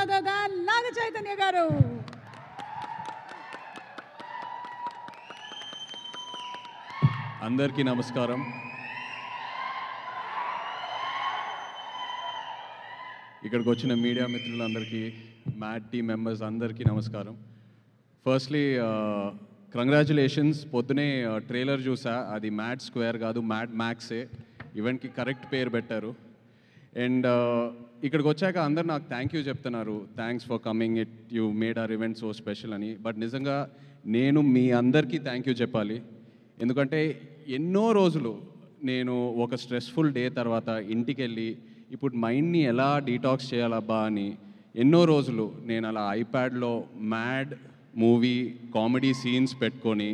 other than Naga Chaitanya garu. అందరికీ నమస్కారం. ఇక్కడికి వచ్చిన మీడియా మిత్రులందరికీ, మ్యాడ్ టీమ్ మెంబర్స్ అందరికీ నమస్కారం. Firstly congratulations. పొద్దునే ట్రైలర్ చూసా, అది మ్యాడ్ స్క్వేర్ కాదు, మ్యాడ్ మ్యాక్సే. ఈవెంట్కి కరెక్ట్ పేరు పెట్టారు. అండ్ ఇక్కడికి వచ్చాక అందరు నాకు థ్యాంక్ యూ చెప్తున్నారు, thanks for coming, you made our event so special అని. బట్ నిజంగా నేను మీ అందరికీ థ్యాంక్ యూ చెప్పాలి. ఎందుకంటే ఎన్నో రోజులు నేను ఒక స్ట్రెస్ఫుల్ డే తర్వాత ఇంటికి వెళ్ళి ఇప్పుడు మైండ్ని ఎలా డీటాక్స్ చేయాలబ్బా అని ఎన్నో రోజులు నేను అలా ఐప్యాడ్లో మ్యాడ్ మూవీ కామెడీ సీన్స్ పెట్టుకొని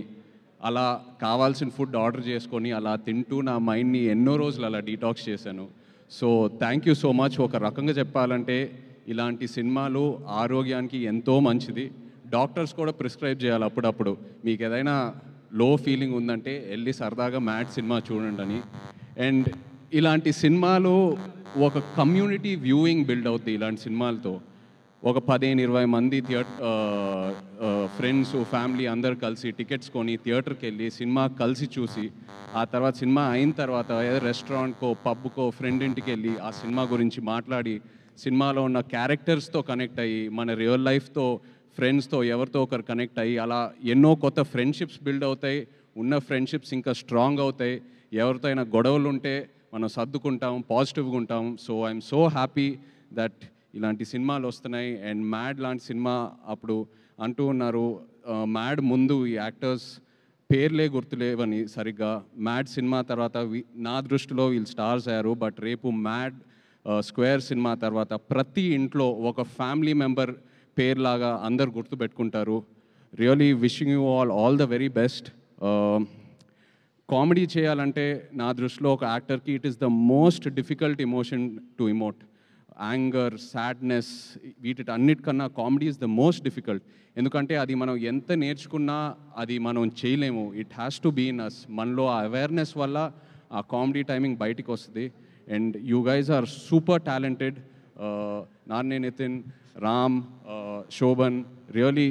అలా కావాల్సిన ఫుడ్ ఆర్డర్ చేసుకొని అలా తింటూ నా మైండ్ని ఎన్నో రోజులు అలా డీటాక్స్ చేశాను. So thank you so much. ఒక రకంగా చెప్పాలంటే ఇలాంటి సినిమాలు ఆరోగ్యానికి ఎంతో మంచిది. డాక్టర్స్ కూడా ప్రిస్క్రైబ్ చేయాలి అప్పుడప్పుడు, మీకు ఏదైనా లో ఫీలింగ్ ఉందంటే వెళ్ళి సరదాగా మ్యాడ్ సినిమా చూడండి అని. అండ్ ఇలాంటి సినిమాలు ఒక కమ్యూనిటీ వ్యూయింగ్ బిల్డ్ అవుతుంది. ఇలాంటి సినిమాలతో ఒక 15-20 మంది ఫ్రెండ్స్ ఫ్యామిలీ అందరు కలిసి టికెట్స్ కొని థియేటర్కి వెళ్ళి సినిమా కలిసి చూసి, ఆ తర్వాత సినిమా అయిన తర్వాత ఏదో రెస్టారెంట్కో పబ్కో ఫ్రెండ్ ఇంటికి వెళ్ళి ఆ సినిమా గురించి మాట్లాడి సినిమాలో ఉన్న క్యారెక్టర్స్తో కనెక్ట్ అయ్యి మన రియల్ లైఫ్తో ఫ్రెండ్స్తో ఎవరితో ఒకరు కనెక్ట్ అయ్యి అలా ఎన్నో కొత్త ఫ్రెండ్షిప్స్ బిల్డ్ అవుతాయి. ఉన్న ఫ్రెండ్షిప్స్ ఇంకా స్ట్రాంగ్ అవుతాయి. ఎవరితో అయినా గొడవలు ఉంటే మనం సర్దుకుంటాం, పాజిటివ్గా ఉంటాం. So I'm so happy that ఇలాంటి సినిమాలు వస్తున్నాయి. అండ్ మ్యాడ్ లాంటి సినిమా అప్పుడు అంటూ ఉన్నారు, మ్యాడ్ ముందు ఈ యాక్టర్స్ పేర్లే గుర్తులేవని సరిగ్గా. మ్యాడ్ సినిమా తర్వాత నా దృష్టిలో వీళ్ళు స్టార్స్ అయ్యారు. బట్ రేపు మ్యాడ్ స్క్వేర్ సినిమా తర్వాత ప్రతి ఇంట్లో ఒక ఫ్యామిలీ మెంబర్ పేర్లాగా అందరు గుర్తుపెట్టుకుంటారు. Really wishing you all the very best. Comedy చేయాలంటే నా దృష్టిలో ఒక యాక్టర్కి it is the most difficult emotion to emote. Anger, sadness, వీటి అన్నిటికన్నా comedy is the most difficult. ఎందుకంటే అది మనం ఎంత నేర్చుకున్నా అది మనం చేయలేము. It has to be in us. మనలో ఆ అవేర్నెస్ వల్ల ఆ కామెడీ టైమింగ్ బయటికి వస్తుంది. And you guys are super talented. నాన్నే Nithin, Ram, Shobhan, really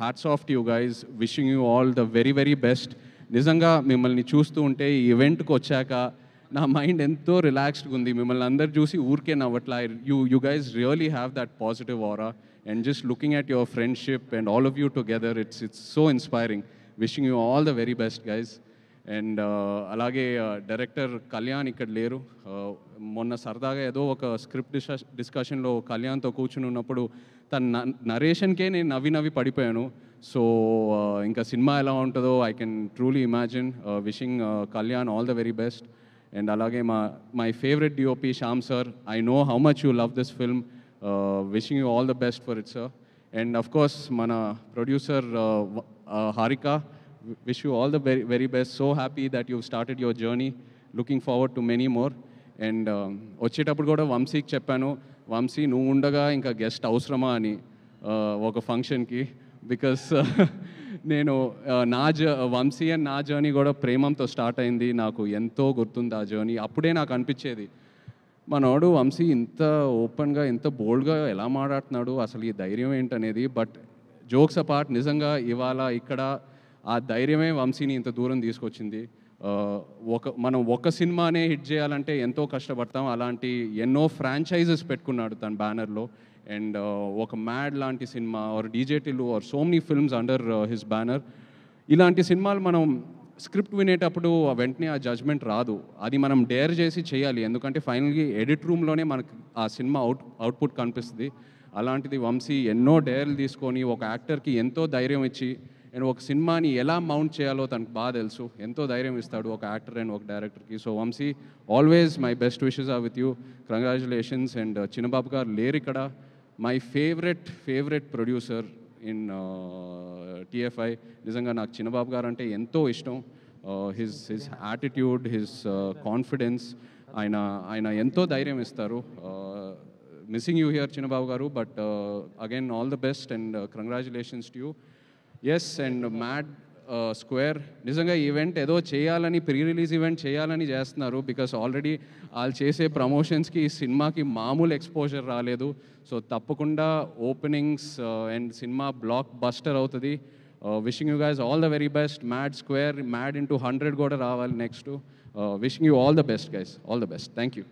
hats off to you guys. Wishing you all the very very best. నిజంగా మిమ్మల్ని చూస్తూ ఉంటే ఈ ఈవెంట్కి వచ్చాక నా మైండ్ ఎంతో రిలాక్స్డ్గా ఉంది. మిమ్మల్ని అందరు చూసి ఊరికే నవ్వట్లా. You guys really have that positive aura. And just looking at your friendship and all of you together, it's so inspiring. Wishing you all the very best guys. And అలాగే డైరెక్టర్ కళ్యాణ్ ఇక్కడ లేరు. మొన్న సరదాగా ఏదో ఒక స్క్రిప్ట్ డిస్కషన్లో కళ్యాణ్తో కూర్చుని ఉన్నప్పుడు తన నరేషన్కే నేను నవ్వి పడిపోయాను. సో ఇంకా సినిమా ఎలా ఉంటుందో I can truly imagine. Wishing Kalyan all the very best. And అలాగే my favourite DOP Shyam sir, I know how much you love this film. Wishing you all the best for it sir. And of course మన producer Harika, wish you all the very, very best. So happy that you've started your journey. Looking forward to many more. And వచ్చేటప్పుడు కూడా వంశీకి చెప్పాను, వంశీ నువ్వు ఉండగా ఇంకా guest అవసరమా అని ఒక ఫంక్షన్కి. బికాస్ నేను వంశీ అండ్ నా జర్నీ కూడా ప్రేమంతో స్టార్ట్ అయింది. నాకు ఎంతో గుర్తుంది ఆ జర్నీ. అప్పుడే నాకు అనిపించేది, మనోడు వంశీ ఇంత ఓపెన్గా ఇంత బోల్డ్గా ఎలా మాట్లాడుతున్నాడు, అసలు ఈ ధైర్యం ఏంటనేది. బట్ జోక్స్ అపార్ట్, నిజంగా ఇవాళ ఇక్కడ ఆ ధైర్యమే వంశీని ఇంత దూరం తీసుకొచ్చింది. మనం ఒక సినిమానే హిట్ చేయాలంటే ఎంతో కష్టపడతాం. అలాంటి ఎన్నో ఫ్రాంచైజెస్ పెట్టుకున్నాడు తన బ్యానర్లో. అండ్ ఒక మ్యాడ్ లాంటి సినిమా or DJ Tillu or so many films under his banner. ఇలాంటి సినిమాలు మనం స్క్రిప్ట్ వినేటప్పుడు వెంటనే ఆ జడ్జ్మెంట్ రాదు. అది మనం డేర్ చేసి చేయాలి. ఎందుకంటే ఫైనల్గా ఎడిట్ రూమ్లోనే మనకు ఆ సినిమా అవుట్పుట్ కనిపిస్తుంది. అలాంటిది వంశీ ఎన్నో డేర్లు తీసుకొని ఒక యాక్టర్కి ఎంతో ధైర్యం ఇచ్చి అండ్ ఒక సినిమాని ఎలా మౌంట్ చేయాలో తనకు బాగా తెలుసు. ఎంతో ధైర్యం ఇస్తాడు ఒక యాక్టర్ అండ్ ఒక డైరెక్టర్కి. So Vamshi, always my best wishes are with you. Congratulations. And Chinnababu garu లేరు ఇక్కడ. My favourite producer in TFI. నిజంగా నాకు చిన్నబాబు గారు అంటే ఎంతో ఇష్టం. హిజ్ యాటిట్యూడ్, హిజ్ కాన్ఫిడెన్స్, ఆయన ఎంతో ధైర్యం ఇస్తారు. మిస్సింగ్ యూ హియర్ చిన్నబాబు గారు. But again all the best and congratulations to you. Yes, and Mad square నిజంగా ఈవెంట్ ఏదో చేయాలని ప్రీ రిలీజ్ ఈవెంట్ చేయాలని చేస్తున్నారు, బికాస్ ఆల్రెడీ వాళ్ళు చేసే ప్రమోషన్స్కి ఈ సినిమాకి మామూలు ఎక్స్పోజర్ రాలేదు. సో తప్పకుండా openings and cinema blockbuster అవుతుంది. Wishing you guys all the very best. Mad square, mad into 100 కూడా రావాలి next. Wishing you all the best guys, all the best. Thank you.